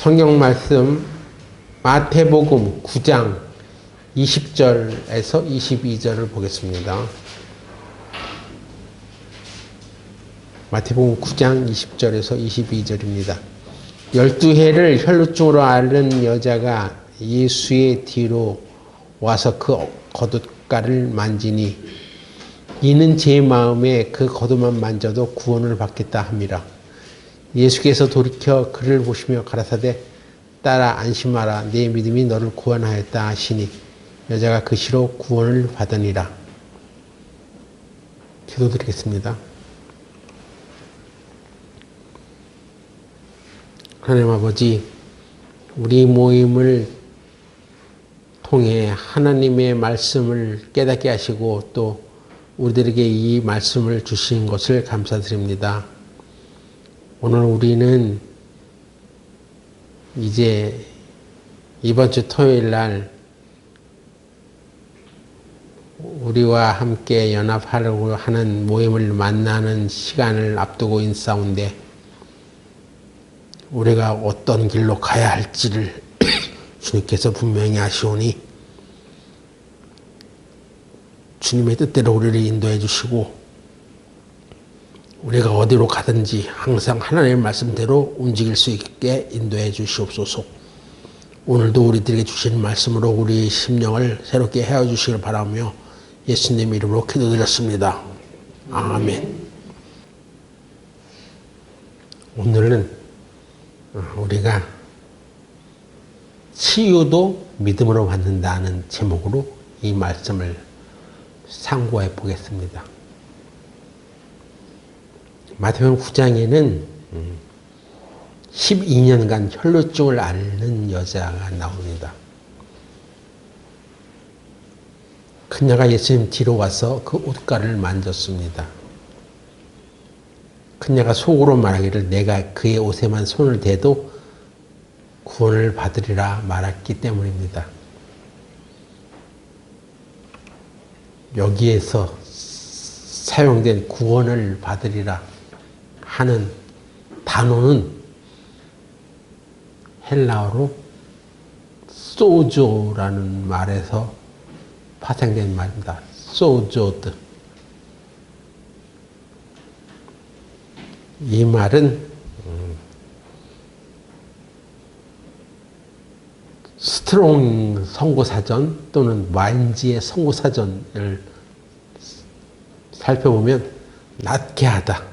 성경 말씀 마태복음 9장 20절에서 22절을 보겠습니다. 마태복음 9장 20절에서 22절입니다. 12해를 혈루증으로 앓는 여자가 예수의 뒤로 와서 그 겉옷가를 만지니 이는 제 마음에 그 겉옷만 만져도 구원을 받겠다 함이라. 예수께서 돌이켜 그를 보시며 가라사대 딸아 안심하라 내 믿음이 너를 구원하였다 하시니 여자가 그 시로 구원을 받으니라. 기도드리겠습니다. 하나님 아버지, 우리 모임을 통해 하나님의 말씀을 깨닫게 하시고 또 우리들에게 이 말씀을 주신 것을 감사드립니다. 오늘 우리는 이제 이번 주 토요일 날 우리와 함께 연합하려고 하는 모임을 만나는 시간을 앞두고 있사온데 우리가 어떤 길로 가야 할지를 주님께서 분명히 아시오니 주님의 뜻대로 우리를 인도해 주시고 우리가 어디로 가든지 항상 하나님의 말씀대로 움직일 수 있게 인도해 주시옵소서. 오늘도 우리들에게 주신 말씀으로 우리의 심령을 새롭게 헤어 주시길 바라며 예수님 이름으로 기도드렸습니다. 아멘. 오늘은 우리가 치유도 믿음으로 받는다는 제목으로 이 말씀을 상고해 보겠습니다. 마태복음 9장에는 12년간 혈루증을 앓는 여자가 나옵니다. 그녀가 예수님 뒤로 와서 그 옷가를 만졌습니다. 그녀가 속으로 말하기를 내가 그의 옷에만 손을 대도 구원을 받으리라 말했기 때문입니다. 여기에서 사용된 구원을 받으리라 하는 단어는 헬라어로 소조라는 말에서 파생된 말입니다. 소조드. 이 말은 스트롱 선고사전 또는 마인지의 선고사전을 살펴보면 낫게 하다,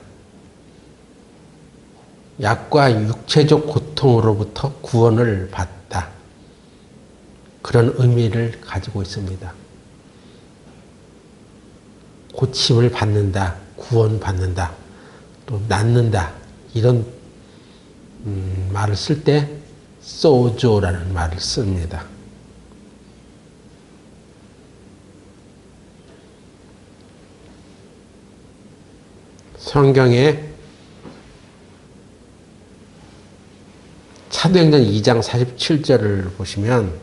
약과 육체적 고통으로부터 구원을 받다, 그런 의미를 가지고 있습니다. 고침을 받는다, 구원받는다, 또 낫는다, 이런 말을 쓸 때 소조라는 말을 씁니다. 성경에 사도행전 2장 47절을 보시면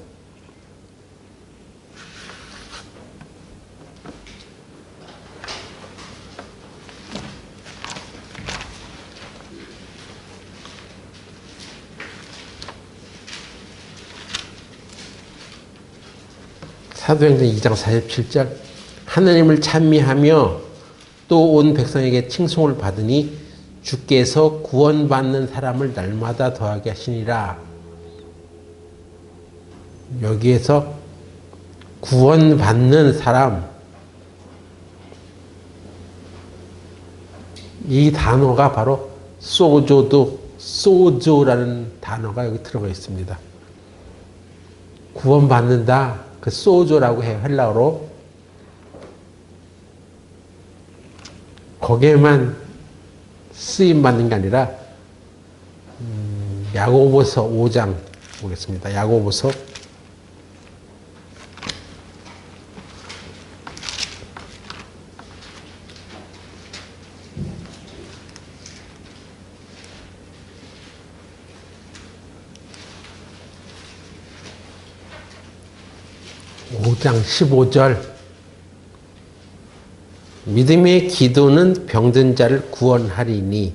사도행전 2장 47절 하나님을 찬미하며 또 온 백성에게 칭송을 받으니 주께서 구원받는 사람을 날마다 더하게 하시니라. 여기에서 구원받는 사람, 이 단어가 바로 소조라는 단어가 여기 들어가 있습니다. 구원받는다, 그 소조라고 해요, 헬라어로. 거기에만 쓰임받는 게 아니라 야고보서 5장 보겠습니다. 야고보서 5장 15절 믿음의 기도는 병든 자를 구원하리니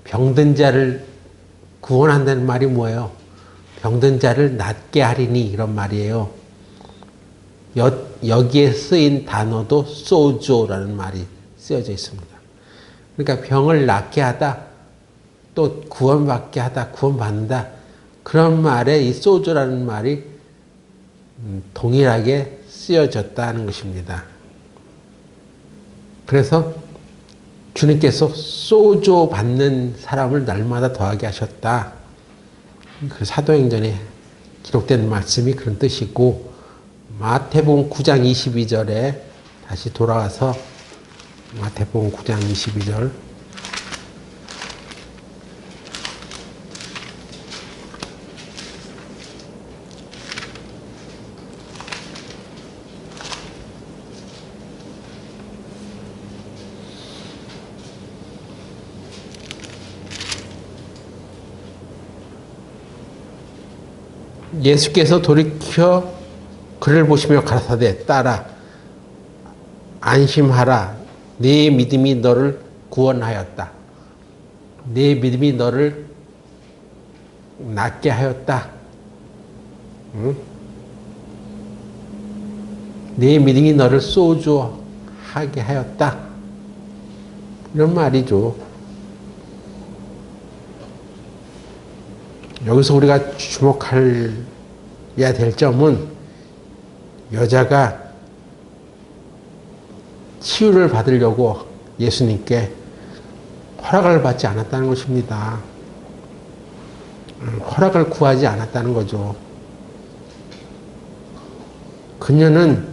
병든 자를 구원한다는 말이 뭐예요? 병든 자를 낫게 하리니 이런 말이에요. 여기에 쓰인 단어도 소조라는 말이 쓰여져 있습니다. 그러니까 병을 낫게 하다, 또 구원받게 하다, 구원받는다. 그런 말에 이 소조라는 말이 동일하게 쓰여졌다는 것입니다. 그래서 주님께서 소조 받는 사람을 날마다 더하게 하셨다. 그 사도행전에 기록된 말씀이 그런 뜻이고, 마태복음 9장 22절에 다시 돌아와서 마태복음 9장 22절 예수께서 돌이켜 그를 보시며 가라사대 따라 안심하라 네 믿음이 너를 구원하였다. 네 믿음이 너를 낫게 하였다. 응? 네 믿음이 너를 소주하게 하였다. 이런 말이죠. 여기서 우리가 주목해야 될 점은 여자가 치유를 받으려고 예수님께 허락을 받지 않았다는 것입니다. 허락을 구하지 않았다는 거죠. 그녀는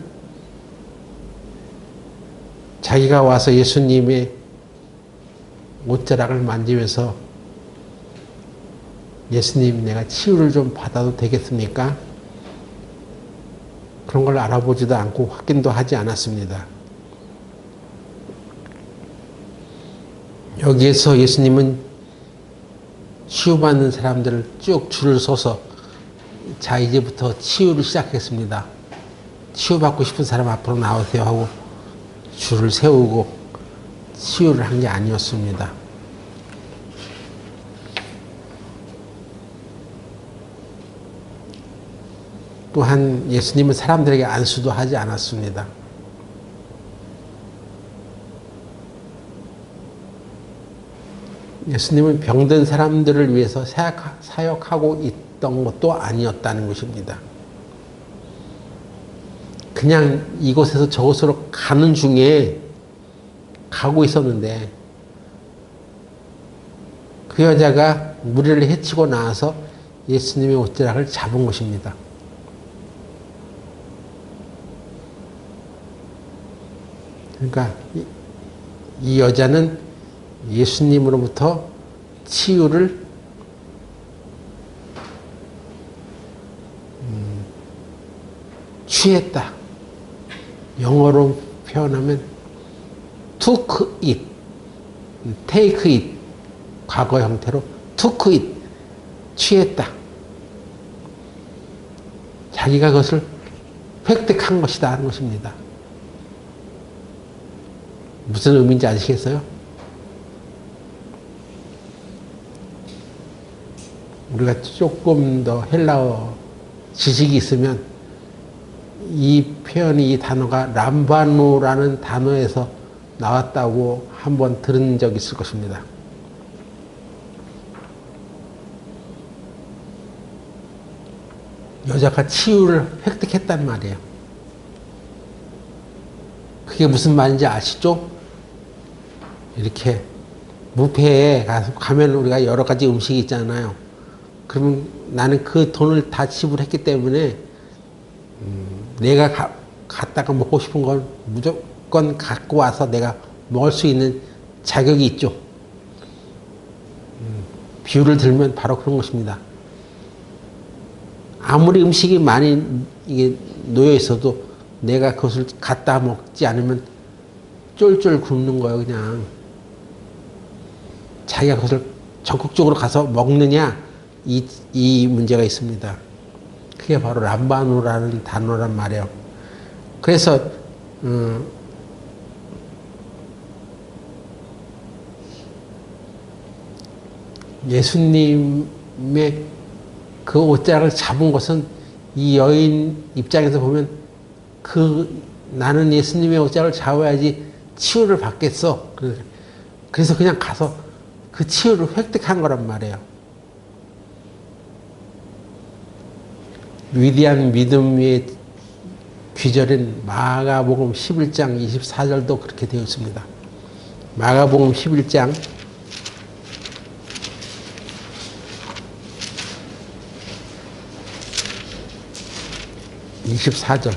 자기가 와서 예수님의 옷자락을 만지면서 예수님, 내가 치유를 좀 받아도 되겠습니까? 그런 걸 알아보지도 않고 확인도 하지 않았습니다. 여기에서 예수님은 치유받는 사람들을 쭉 줄을 서서 자, 이제부터 치유를 시작했습니다. 치유받고 싶은 사람 앞으로 나오세요 하고 줄을 세우고 치유를 한 게 아니었습니다. 또한 예수님은 사람들에게 안수도 하지 않았습니다. 예수님은 병든 사람들을 위해서 사역하고 있던 것도 아니었다는 것입니다. 그냥 이곳에서 저곳으로 가는 중에 가고 있었는데 그 여자가 무리를 해치고 나와서 예수님의 옷자락을 잡은 것입니다. 그러니까 이 여자는 예수님으로부터 치유를 취했다. 영어로 표현하면 took it, take it, 과거 형태로 took it, 취했다. 자기가 그것을 획득한 것이다 하는 것입니다. 무슨 의미인지 아시겠어요? 우리가 조금 더 헬라어 지식이 있으면 이 표현이, 이 단어가 람바누라는 단어에서 나왔다고 한번 들은 적이 있을 것입니다. 여자가 치유를 획득했단 말이에요. 그게 무슨 말인지 아시죠? 이렇게 뷔페에 가면 우리가 여러 가지 음식이 있잖아요. 그러면 나는 그 돈을 다 지불했기 때문에 내가 갔다가 먹고 싶은 걸 무조건 갖고 와서 내가 먹을 수 있는 자격이 있죠. 비유를 들면 바로 그런 것입니다. 아무리 음식이 많이 이게 놓여 있어도 내가 그것을 갖다 먹지 않으면 쫄쫄 굶는 거예요, 그냥. 자기가 그것을 적극적으로 가서 먹느냐, 이 문제가 있습니다. 그게 바로 람바누라는 단어란 말이에요. 그래서 예수님의 그 옷자락을 잡은 것은 이 여인 입장에서 보면 나는 예수님의 옷자락을 잡아야지 치유를 받겠어. 그래서 그냥 가서 그 치유를 획득한 거란 말이에요. 위대한 믿음의 귀절인 마가복음 11장 24절도 그렇게 되어 있습니다. 마가복음 11장 24절.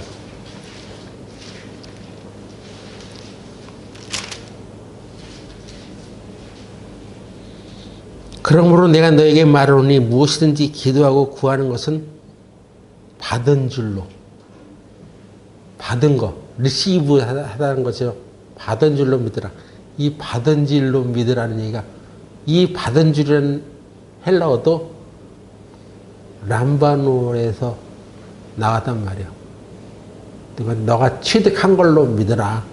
그러므로 내가 너에게 말하노니 무엇이든지 기도하고 구하는 것은 받은 줄로, 받은 거, 리시브 하다는 거죠. 받은 줄로 믿으라. 이 받은 줄로 믿으라는 얘기가, 이 받은 줄은 헬라어도 람바노에서 나왔단 말이에요. 너가 취득한 걸로 믿으라.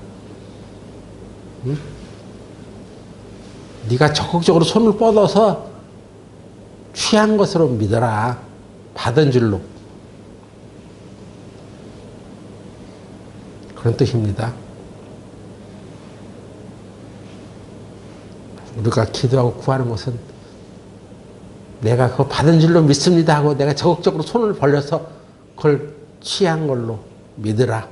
응? 네가 적극적으로 손을 뻗어서 취한 것으로 믿어라. 받은 줄로. 그런 뜻입니다. 우리가 기도하고 구하는 것은 내가 그거 받은 줄로 믿습니다 하고 내가 적극적으로 손을 벌려서 그걸 취한 걸로 믿으라.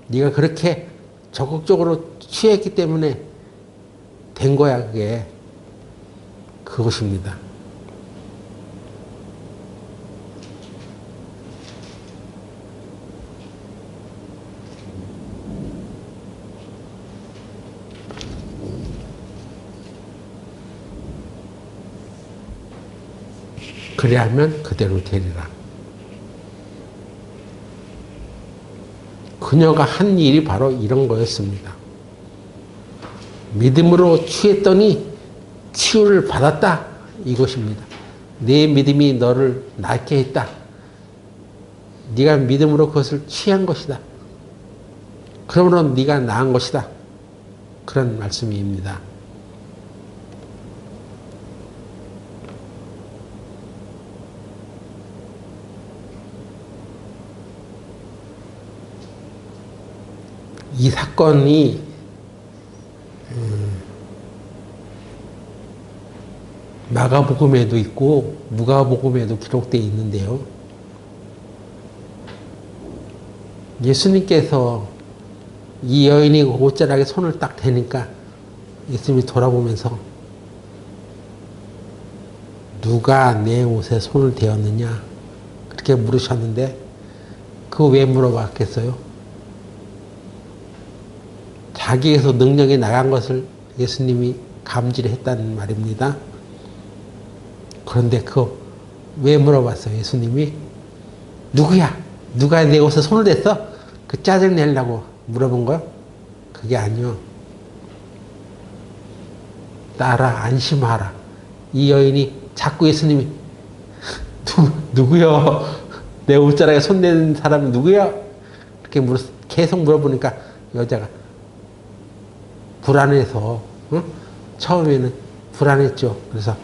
네가 그렇게 적극적으로 취했기 때문에 된 거야, 그게. 그것입니다. 그래야 하면 그대로 되리라. 그녀가 한 일이 바로 이런 거였습니다. 믿음으로 취했더니 치유를 받았다. 이것입니다. 내 믿음이 너를 낫게 했다. 네가 믿음으로 그것을 취한 것이다. 그러므로 네가 나은 것이다. 그런 말씀입니다. 이 사건이 마가복음에도 있고 누가복음에도 기록되어 있는데요. 예수님께서 이 여인이 옷자락에 손을 딱 대니까 예수님이 돌아보면서 누가 내 옷에 손을 대었느냐 그렇게 물으셨는데 그거 왜 물어봤겠어요? 자기에서 능력이 나간 것을 예수님이 감지를 했다는 말입니다. 그런데 그거 왜 물어봤어요? 예수님이 누구야? 누가 내 옷에 손을 댔어? 그 짜증 내려고 물어본 거요? 그게 아니요. 따라 안심하라. 이 여인이 자꾸 예수님이 누구요? 내 옷자락에 손 댄 사람이 누구야? 이렇게 계속 물어보니까 여자가 불안해서 처음에는 불안했죠. 그래서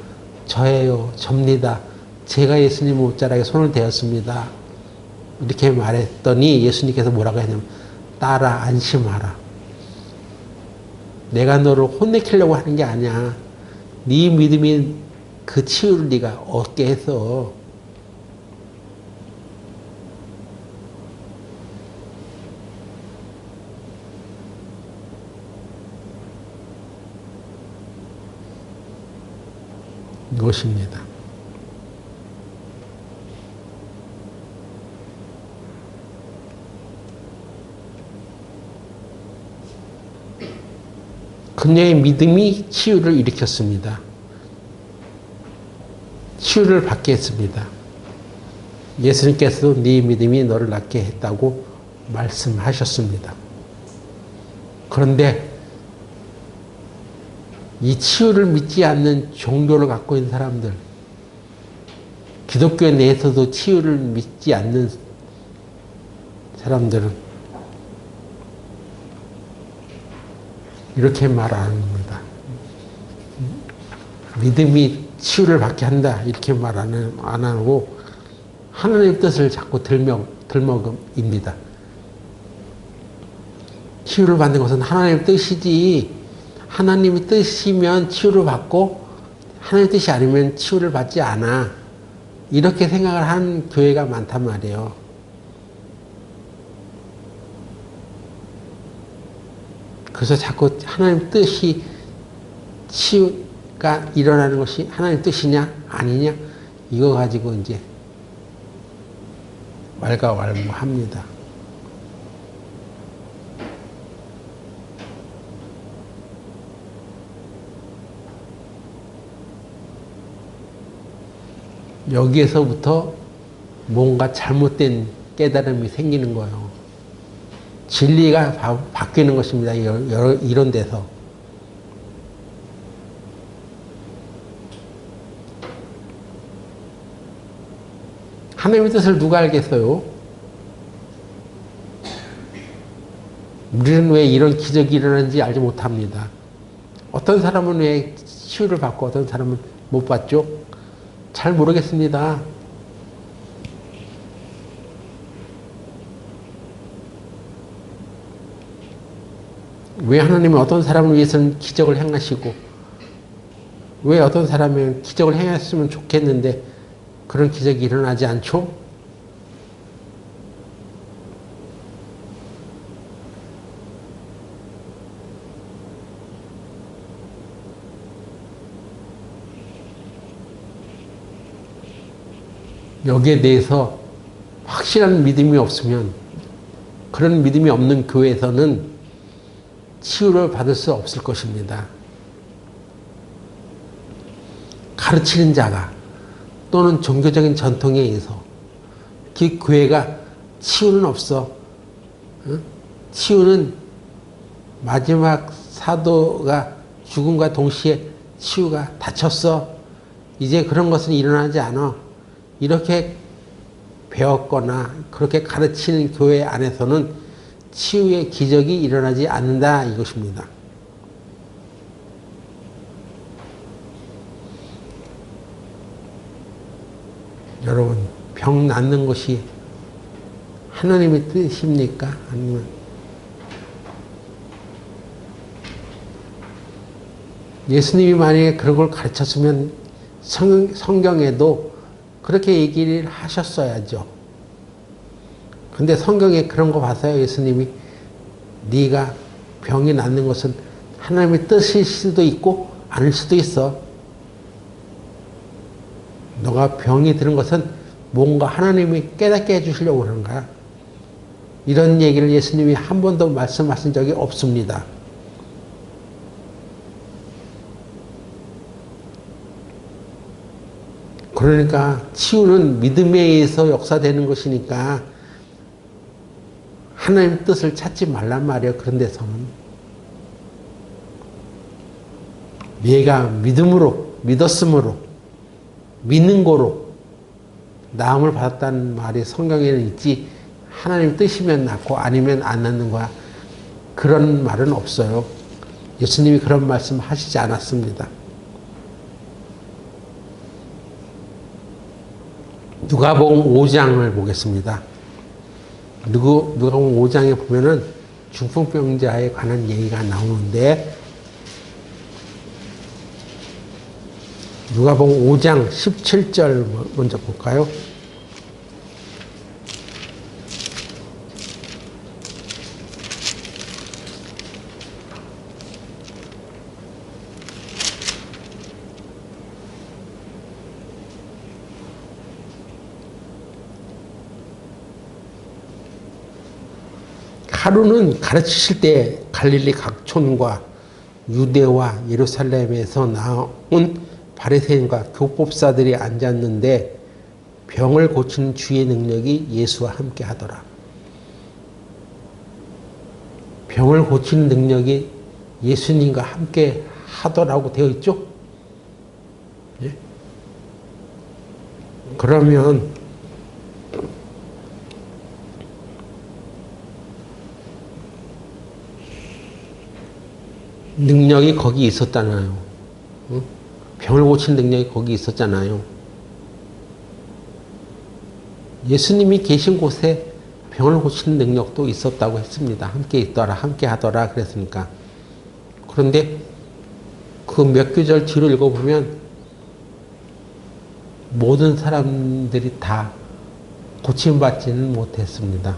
저예요. 접니다. 제가 예수님 옷자락에 손을 대었습니다. 이렇게 말했더니 예수님께서 뭐라고 했냐면 따라 안심하라. 내가 너를 혼내키려고 하는 게 아니야. 네 믿음이 그 치유를 네가 얻게 해서 이것입니다. 그녀의 믿음이 치유를 일으켰습니다. 치유를 받게 했습니다. 예수님께서도 네 믿음이 너를 낫게 했다고 말씀하셨습니다. 그런데 이 치유를 믿지 않는 종교를 갖고 있는 사람들, 기독교 내에서도 치유를 믿지 않는 사람들은 이렇게 말하는 겁니다. 믿음이 치유를 받게 한다 이렇게 말 안 하고 하나님의 뜻을 자꾸 들먹입니다. 치유를 받는 것은 하나님의 뜻이지 하나님의 뜻이면 치유를 받고 하나님의 뜻이 아니면 치유를 받지 않아. 이렇게 생각을 하는 교회가 많단 말이에요. 그래서 자꾸 하나님 뜻이 치유가 일어나는 것이 하나님 뜻이냐 아니냐 이거 가지고 이제 왈가왈부합니다. 여기에서부터 뭔가 잘못된 깨달음이 생기는 거예요. 진리가 바뀌는 것입니다. 이런 데서. 하나님의 뜻을 누가 알겠어요? 우리는 왜 이런 기적이 일어나는지 알지 못합니다. 어떤 사람은 왜 치유를 받고 어떤 사람은 못 받죠? 잘 모르겠습니다. 왜 하나님은 어떤 사람을 위해서는 기적을 행하시고 왜 어떤 사람은 기적을 행했으면 좋겠는데 그런 기적이 일어나지 않죠? 여기에 대해서 확실한 믿음이 없으면 그런 믿음이 없는 교회에서는 치유를 받을 수 없을 것입니다. 가르치는 자가 또는 종교적인 전통에 의해서 그 교회가 치유는 없어. 치유는 마지막 사도가 죽음과 동시에 치유가 닥쳤어. 이제 그런 것은 일어나지 않아. 이렇게 배웠거나 그렇게 가르치는 교회 안에서는 치유의 기적이 일어나지 않는다 이것입니다. 여러분, 병 낫는 것이 하나님의 뜻입니까? 아니면 예수님이 만약에 그런 걸 가르쳤으면 성경에도 그렇게 얘기를 하셨어야죠. 근데 성경에 그런 거 봤어요. 예수님이 네가 병이 낫는 것은 하나님의 뜻일 수도 있고 아닐 수도 있어. 너가 병이 드는 것은 뭔가 하나님이 깨닫게 해주시려고 그러는 거야. 이런 얘기를 예수님이 한 번도 말씀하신 적이 없습니다. 그러니까 치유는 믿음에 의해서 역사되는 것이니까 하나님의 뜻을 찾지 말란 말이에요. 그런 데서는. 내가 믿었으므로 믿는 거로 나음을 받았다는 말이 성경에는 있지 하나님 뜻이면 낫고 아니면 안 낫는 거야. 그런 말은 없어요. 예수님이 그런 말씀 하시지 않았습니다. 누가복음 5장을 보겠습니다. 누가복음 5장에 보면은 중풍병자에 관한 얘기가 나오는데 누가복음 5장 17절 먼저 볼까요? 하루는 가르치실 때 갈릴리 각촌과 유대와 예루살렘에서 나온 바리새인과 교법사들이 앉았는데 병을 고치는 주의 능력이 예수와 함께 하더라. 병을 고치는 능력이 예수님과 함께 하더라고 되어 있죠? 예? 그러면 능력이 거기 있었잖아요. 응? 병을 고치는 능력이 거기 있었잖아요. 예수님이 계신 곳에 병을 고치는 능력도 있었다고 했습니다. 함께 있더라, 함께 하더라 그랬으니까. 그런데 그 몇 구절 뒤로 읽어보면 모든 사람들이 다 고침받지는 못했습니다.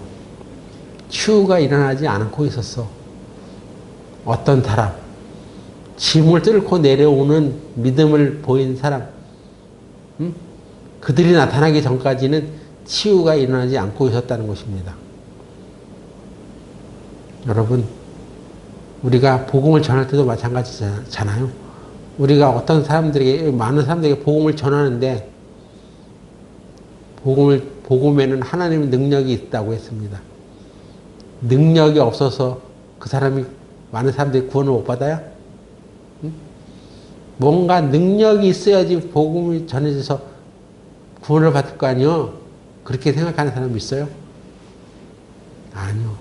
치유가 일어나지 않고 있었어. 어떤 사람, 짐을 뚫고 내려오는 믿음을 보인 사람, 그들이 나타나기 전까지는 치유가 일어나지 않고 있었다는 것입니다. 여러분, 우리가 복음을 전할 때도 마찬가지잖아요. 우리가 어떤 사람들에게, 많은 사람들에게 복음을 전하는데, 복음에는 하나님의 능력이 있다고 했습니다. 능력이 없어서 그 사람이, 많은 사람들이 구원을 못 받아요? 뭔가 능력이 있어야지 복음이 전해져서 구원을 받을 거 아니요? 그렇게 생각하는 사람이 있어요? 아니요.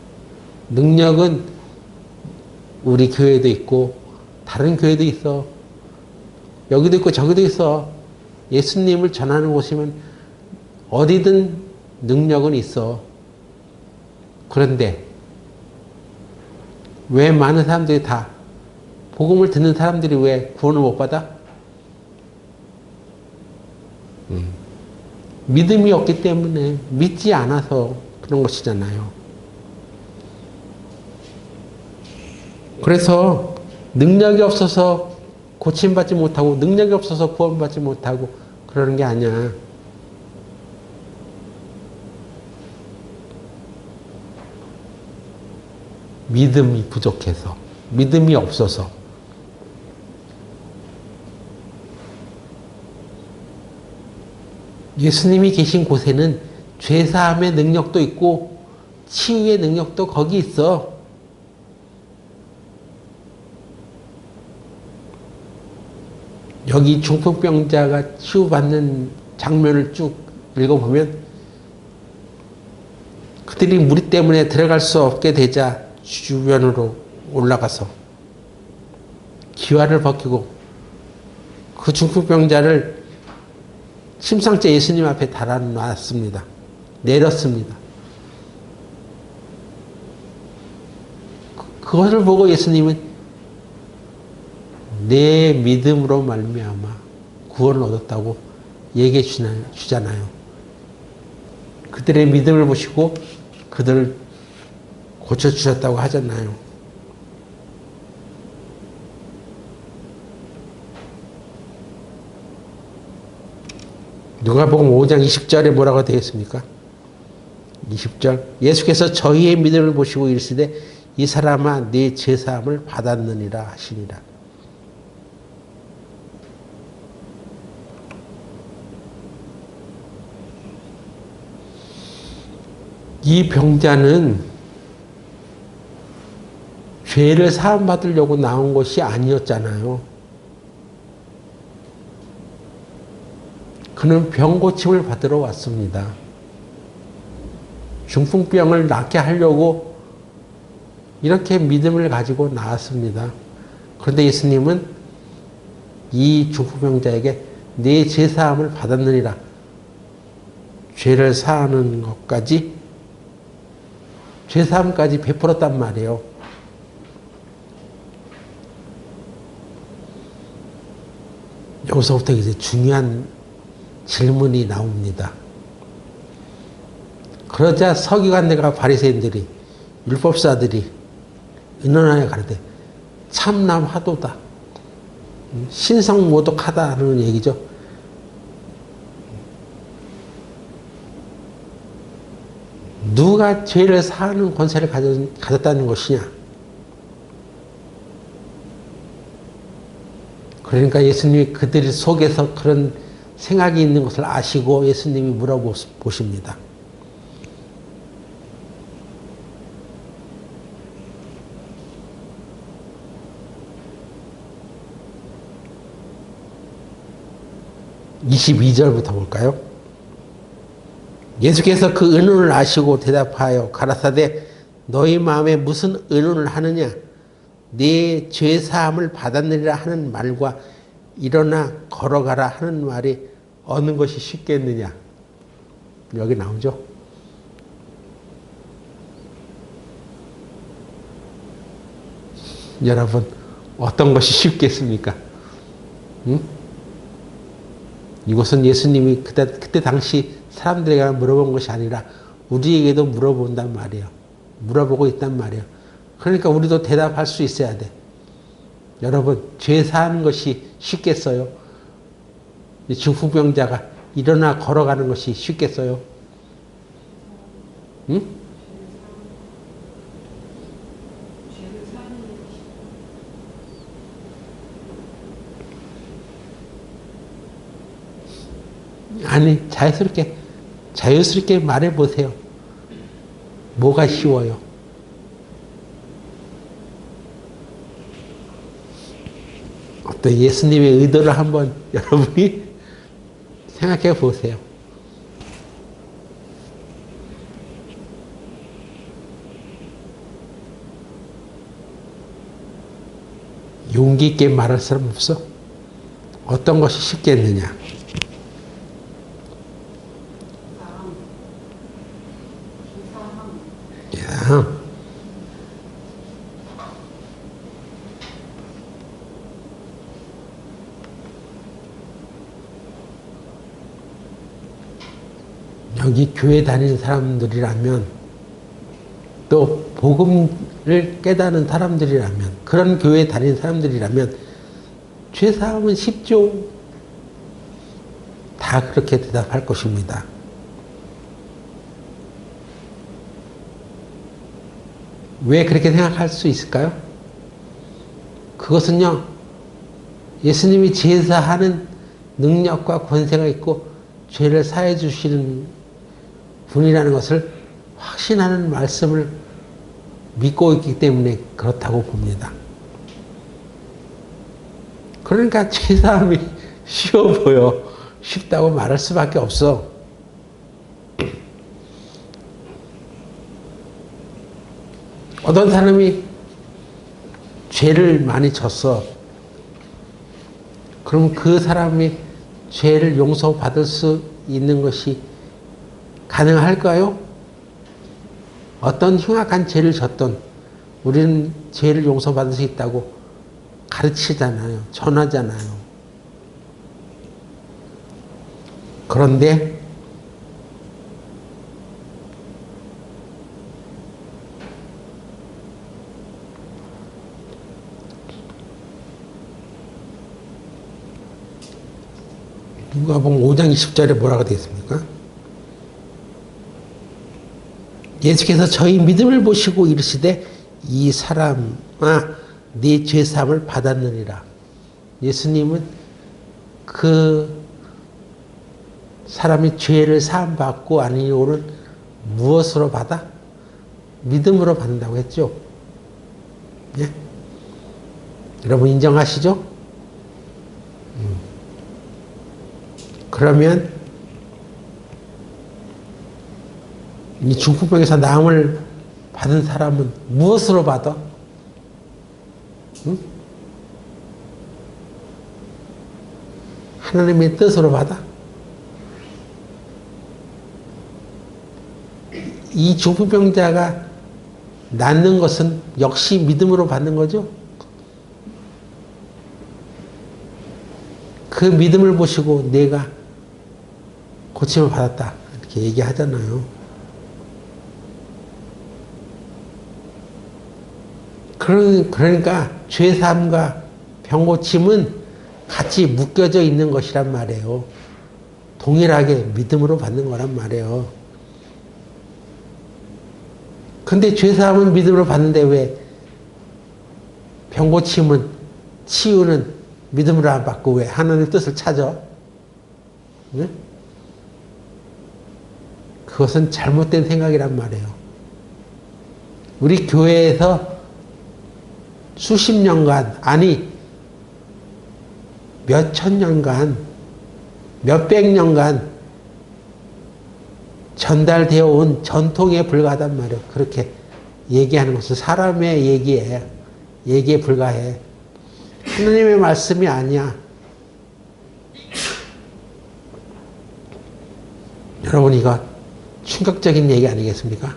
능력은 우리 교회도 있고 다른 교회도 있어. 여기도 있고 저기도 있어. 예수님을 전하는 곳이면 어디든 능력은 있어. 그런데 왜 많은 사람들이 다 복음을 듣는 사람들이 왜 구원을 못 받아? 믿음이 없기 때문에, 믿지 않아서 그런 것이잖아요. 그래서 능력이 없어서 고침받지 못하고 능력이 없어서 구원받지 못하고 그러는 게 아니야. 믿음이 부족해서, 믿음이 없어서. 예수님이 계신 곳에는 죄사함의 능력도 있고 치유의 능력도 거기 있어. 여기 중풍병자가 치유받는 장면을 쭉 읽어보면 그들이 무리 때문에 들어갈 수 없게 되자 주변으로 올라가서 기와를 벗기고 그 중풍병자를 심상째 예수님 앞에 달아놨습니다. 내렸습니다. 그것을 보고 예수님은 내 믿음으로 말미암아 구원을 얻었다고 얘기해 주잖아요. 그들의 믿음을 보시고 그들을 고쳐주셨다고 하잖아요. 누가복음 5장 20절에 뭐라고 되어 있습니까? 20절 예수께서 저희의 믿음을 보시고 이르시되 이 사람아 네 죄사함을 받았느니라 하시니라. 이 병자는 죄를 사함받으려고 나온 것이 아니었잖아요. 그는 병고침을 받으러 왔습니다. 중풍병을 낫게 하려고 이렇게 믿음을 가지고 나왔습니다. 그런데 예수님은 이 중풍병자에게 내 죄사함을 받았느니라. 죄를 사하는 것까지, 죄사함까지 베풀었단 말이에요. 여기서부터 이제 중요한 질문이 나옵니다. 그러자 서기관들과 바리새인들이, 율법사들이 의논하여 가로되 참남하도다, 신성모독하다는 얘기죠. 누가 죄를 사하는 권세를 가졌다는 것이냐? 그러니까 예수님이 그들 속에서 그런 생각이 있는 것을 아시고 예수님이 물어보십니다. (22절부터) 볼까요? 예수께서 그 의논을 아시고 대답하여 가라사대 너희 마음에 무슨 의논을 하느냐? 네 죄사함을 받았느니라 하는 말과 일어나 걸어가라 하는 말이 어느 것이 쉽겠느냐. 여기 나오죠. 여러분, 어떤 것이 쉽겠습니까? 응? 이것은 예수님이 그때 당시 사람들에게 물어본 것이 아니라 우리에게도 물어본단 말이에요. 물어보고 있단 말이에요. 그러니까 우리도 대답할 수 있어야 돼. 여러분, 죄 사하는 것이 쉽겠어요? 중풍병자가 일어나 걸어가는 것이 쉽겠어요? 응? 아니, 자유스럽게 말해보세요. 뭐가 쉬워요? 어떤 예수님의 의도를 한번 여러분이 생각해 보세요. 용기 있게 말할 사람 없어? 어떤 것이 쉽겠느냐? 여기 교회 다니는 사람들이라면 또 복음을 깨닫는 사람들이라면 그런 교회 다니는 사람들이라면 죄사함은 쉽죠. 다 그렇게 대답할 것입니다. 왜 그렇게 생각할 수 있을까요? 그것은요, 예수님이 제사하는 능력과 권세가 있고 죄를 사해 주시는 분이라는 것을 확신하는 말씀을 믿고 있기 때문에 그렇다고 봅니다. 그러니까 죄사함이 쉬워 보여. 쉽다고 말할 수밖에 없어. 어떤 사람이 죄를 많이 졌어. 그럼 그 사람이 죄를 용서받을 수 있는 것이 가능할까요? 어떤 흉악한 죄를 졌던 우리는 죄를 용서받을 수 있다고 가르치잖아요. 전하잖아요. 그런데 누가복음 5장 20절에 뭐라고 되어 있습니까? 예수께서 저희 믿음을 보시고 이르시되 이 사람아 네 죄사함을 받았느니라. 예수님은 그 사람이 죄를 사함받고 아니오를 무엇으로 받아? 믿음으로 받는다고 했죠. 예? 여러분 인정하시죠? 그러면 이 중풍병에서 나음을 받은 사람은 무엇으로 받아? 응? 하나님의 뜻으로 받아? 이 중풍병자가 낫는 것은 역시 믿음으로 받는 거죠. 그 믿음을 보시고 내가 고침을 받았다 이렇게 얘기하잖아요. 그러니까 죄사함과 병고침은 같이 묶여져 있는 것이란 말이에요. 동일하게 믿음으로 받는 거란 말이에요. 근데 죄사함은 믿음으로 받는데 왜 병고침은 치유는 믿음으로 안 받고 왜 하나님의 뜻을 찾아? 네? 그것은 잘못된 생각이란 말이에요. 우리 교회에서 수십 년간, 아니 몇천 년간, 몇백 년간 전달되어 온 전통에 불과하단 말이에요. 그렇게 얘기하는 것은 사람의 얘기에 불과해. 하나님의 말씀이 아니야. 여러분 이거 충격적인 얘기 아니겠습니까?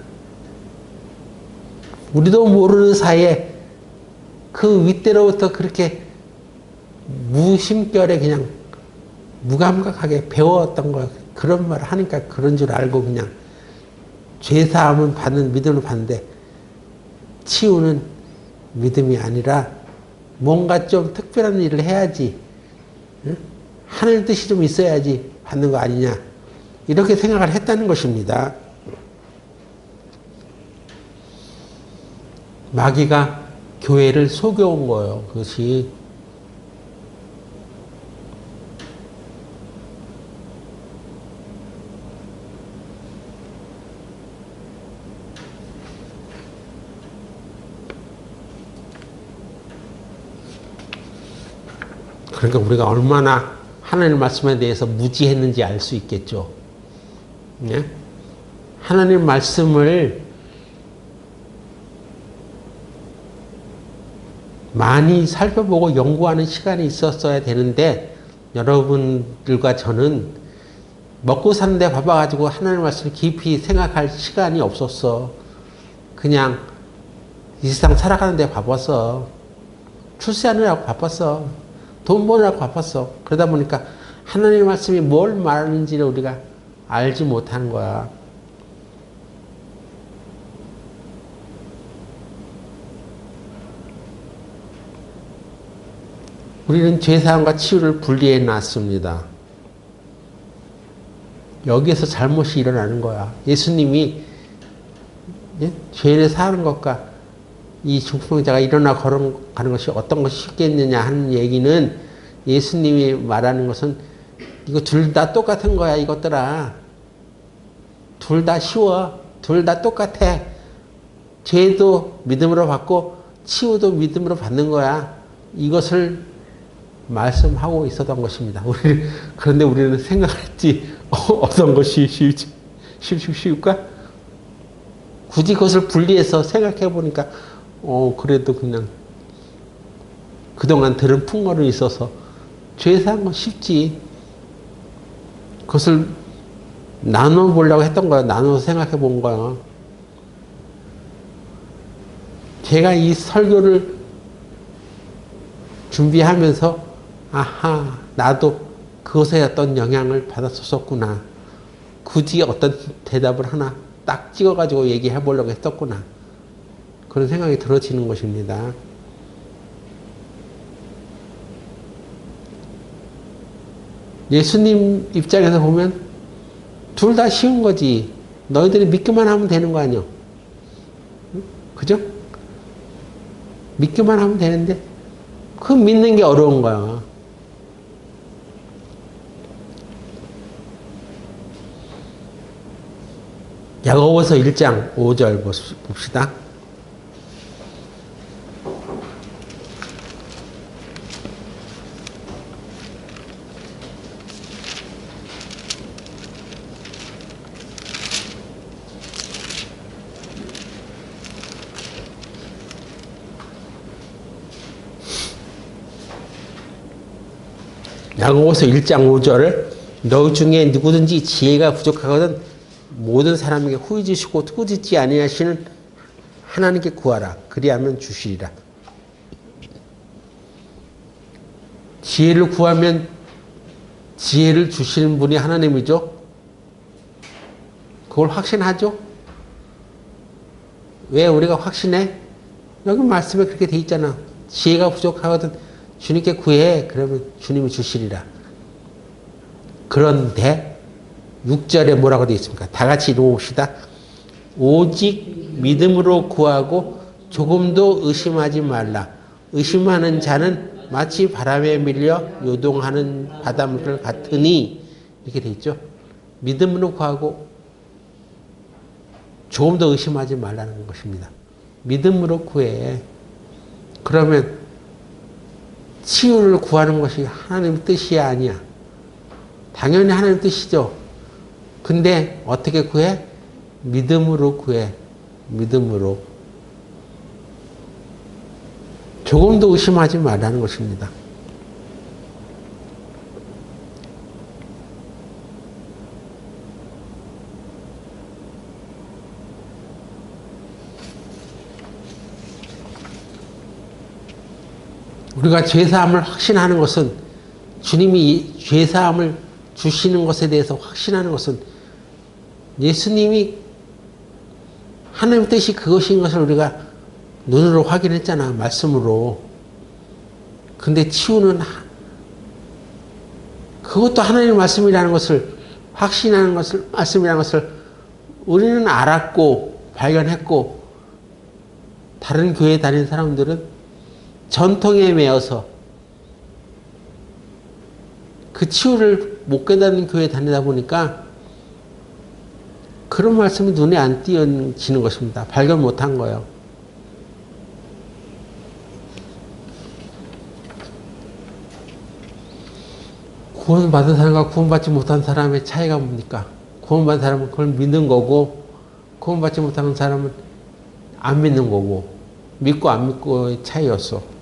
우리도 모르는 사이에 그 윗대로부터 그렇게 무심결에 그냥 무감각하게 배웠던 거 그런 말 하니까 그런 줄 알고 그냥 죄사함은 받는 믿음을 받는데 치유는 믿음이 아니라 뭔가 좀 특별한 일을 해야지, 응? 하늘 뜻이 좀 있어야지 받는 거 아니냐 이렇게 생각을 했다는 것입니다. 마귀가 교회를 속여온 거예요. 그것이 그러니까 우리가 얼마나 하나님 말씀에 대해서 무지했는지 알 수 있겠죠. 네? 하나님 말씀을 많이 살펴보고 연구하는 시간이 있었어야 되는데 여러분들과 저는 먹고 사는데 바빠가지고 하나님 말씀을 깊이 생각할 시간이 없었어. 그냥 이 세상 살아가는데 바빴어. 출세하느라고 바빴어. 돈 버느라고 바빴어. 그러다 보니까 하나님 말씀이 뭘 말하는지를 우리가 알지 못하는 거야. 우리는 죄사함과 치유를 분리해 놨습니다. 여기에서 잘못이 일어나는 거야. 예수님이 죄를 사하는 것과 이 중풍자가 일어나 걸어가는 것이 어떤 것이 쉽겠느냐 하는 얘기는 예수님이 말하는 것은 이거 둘 다 똑같은 거야 이것들아. 둘 다 쉬워. 둘 다 똑같아. 죄도 믿음으로 받고 치유도 믿음으로 받는 거야. 이것을 말씀하고 있었던 것입니다. 그런데 우리는 생각했지 어떤 것이 쉬울까? 굳이 그것을 분리해서 생각해 보니까 그래도 그냥 그동안 들은 풍월이 있어서 죄사한 건 쉽지. 그것을 나눠보려고 했던 거야. 나눠서 생각해 본 거야. 제가 이 설교를 준비하면서 아하, 나도 그것에 어떤 영향을 받았었구나. 굳이 어떤 대답을 하나 딱 찍어가지고 얘기해 보려고 했었구나. 그런 생각이 들어지는 것입니다. 예수님 입장에서 보면 둘 다 쉬운 거지. 너희들이 믿기만 하면 되는 거 아니야. 그죠? 믿기만 하면 되는데 그 믿는 게 어려운 거야. 야고보서 1장 5절 봅시다. 야고보서 1장 5절을 너희 중에 누구든지 지혜가 부족하거든 모든 사람에게 후히 주시고 꾸짖지 아니하시는 하나님께 구하라. 그리하면 주시리라. 지혜를 구하면 지혜를 주시는 분이 하나님이죠. 그걸 확신하죠. 왜 우리가 확신해? 여기 말씀에 그렇게 돼 있잖아. 지혜가 부족하거든 주님께 구해. 그러면 주님이 주시리라. 그런데 6절에 뭐라고 되어 있습니까? 다 같이 읽어봅시다. 오직 믿음으로 구하고 조금도 의심하지 말라. 의심하는 자는 마치 바람에 밀려 요동하는 바닷물 같으니 이렇게 되어 있죠. 믿음으로 구하고 조금도 의심하지 말라는 것입니다. 믿음으로 구해. 그러면 치유를 구하는 것이 하나님 뜻이 아니야. 당연히 하나님 뜻이죠. 근데 어떻게 구해? 믿음으로 구해. 믿음으로. 조금도 의심하지 말라는 것입니다. 우리가 죄사함을 확신하는 것은 주님이 죄사함을 주시는 것에 대해서 확신하는 것은 예수님이 하나님 뜻이 그것인 것을 우리가 눈으로 확인했잖아. 말씀으로. 근데 치유는 그것도 하나님의 말씀이라는 것을 확신하는 것을 말씀이라는 것을 우리는 알았고 발견했고 다른 교회에 다니는 사람들은 전통에 매여서 그 치유를 못 깨닫는 교회에 다니다 보니까 그런 말씀이 눈에 안 띄어지는 것입니다. 발견 못한 거예요. 구원받은 사람과 구원받지 못한 사람의 차이가 뭡니까? 구원받은 사람은 그걸 믿는 거고 구원받지 못하는 사람은 안 믿는 거고 믿고 안 믿고의 차이였어.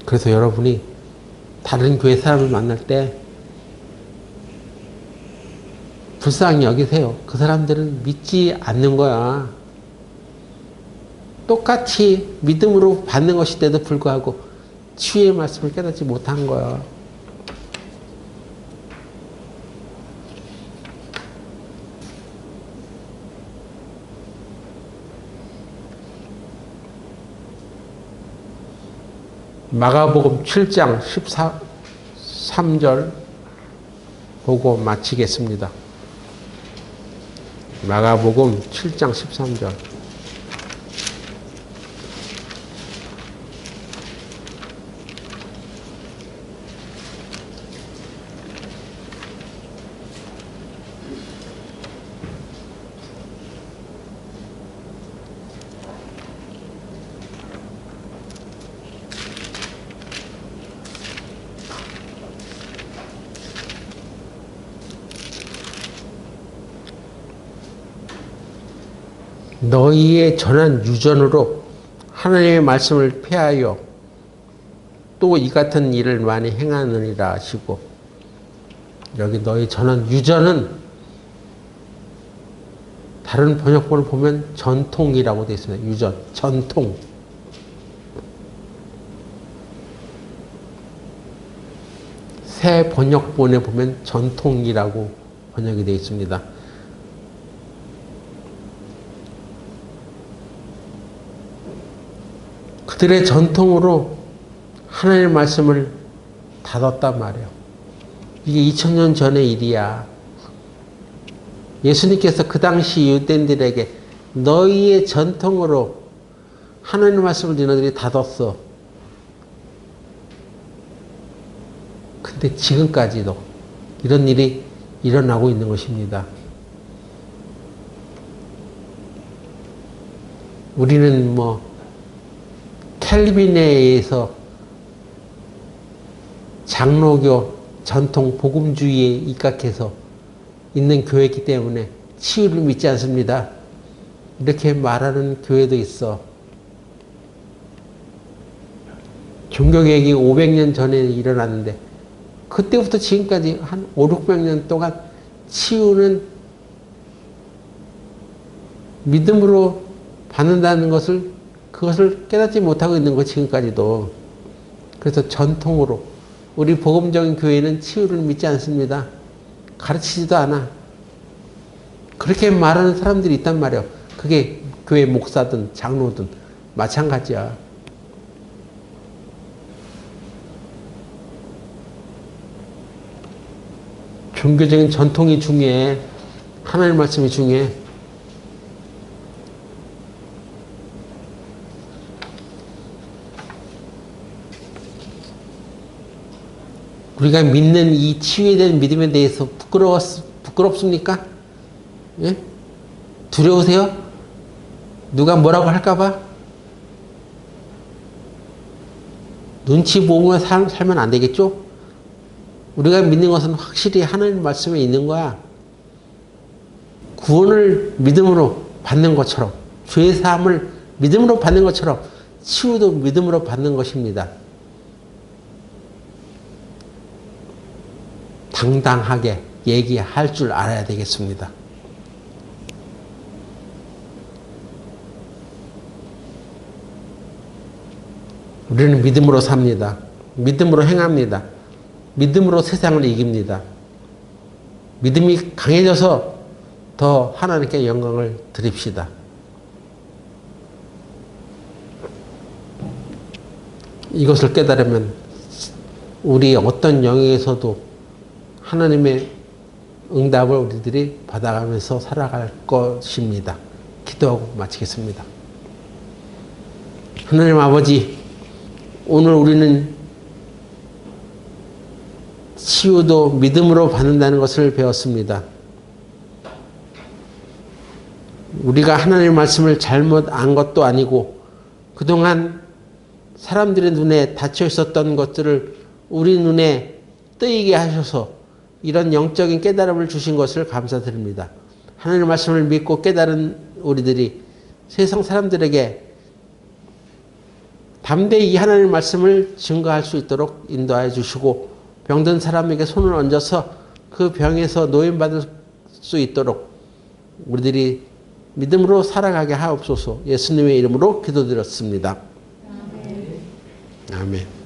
그래서 여러분이 다른 교회 사람을 만날 때 불쌍히 여기세요. 그 사람들은 믿지 않는 거야. 똑같이 믿음으로 받는 것인데도 불구하고 치유의 말씀을 깨닫지 못한 거야. 마가복음 7장 13절 보고 마치겠습니다. 마가복음 7장 13절. 너희의 전한 유전으로 하나님의 말씀을 폐하여 또 이 같은 일을 많이 행하느니라 하시고, 여기 너희 전한 유전은 다른 번역본을 보면 전통이라고 되어 있습니다. 유전, 전통. 새 번역본에 보면 전통이라고 번역이 되어 있습니다. 그들의 전통으로 하나님의 말씀을 닫았단 말이에요. 이게 2000년 전의 일이야. 예수님께서 그 당시 유대인들에게 너희의 전통으로 하나님의 말씀을 너희들이 닫았어. 근데 지금까지도 이런 일이 일어나고 있는 것입니다. 우리는 켈빈에 의해서 장로교 전통 복음주의에 입각해서 있는 교회이기 때문에 치유를 믿지 않습니다. 이렇게 말하는 교회도 있어. 종교개혁이 500년 전에 일어났는데 그때부터 지금까지 한 5, 600년 동안 치유는 믿음으로 받는다는 그것을 깨닫지 못하고 있는 거 지금까지도. 그래서 전통으로 우리 복음적인 교회는 치유를 믿지 않습니다. 가르치지도 않아. 그렇게 말하는 사람들이 있단 말이에요. 그게 교회 목사든 장로든 마찬가지야. 종교적인 전통이 중요해. 하나님 말씀이 중요해. 우리가 믿는 이 치유에 대한 믿음에 대해서 부끄럽습니까? 예? 두려우세요? 누가 뭐라고 할까봐? 눈치 보고 살면 안 되겠죠? 우리가 믿는 것은 확실히 하나님 말씀에 있는 거야. 구원을 믿음으로 받는 것처럼, 죄사함을 믿음으로 받는 것처럼 치유도 믿음으로 받는 것입니다. 당당하게 얘기할 줄 알아야 되겠습니다. 우리는 믿음으로 삽니다. 믿음으로 행합니다. 믿음으로 세상을 이깁니다. 믿음이 강해져서 더 하나님께 영광을 드립시다. 이것을 깨달으면 우리 어떤 영역에서도 하나님의 응답을 우리들이 받아가면서 살아갈 것입니다. 기도하고 마치겠습니다. 하나님 아버지, 오늘 우리는 치유도 믿음으로 받는다는 것을 배웠습니다. 우리가 하나님의 말씀을 잘못 안 것도 아니고 그동안 사람들의 눈에 닫혀 있었던 것들을 우리 눈에 뜨이게 하셔서 이런 영적인 깨달음을 주신 것을 감사드립니다. 하나님의 말씀을 믿고 깨달은 우리들이 세상 사람들에게 담대히 하나님의 말씀을 증거할 수 있도록 인도하여 주시고 병든 사람에게 손을 얹어서 그 병에서 노인받을 수 있도록 우리들이 믿음으로 살아가게 하옵소서. 예수님의 이름으로 기도드렸습니다. 아멘.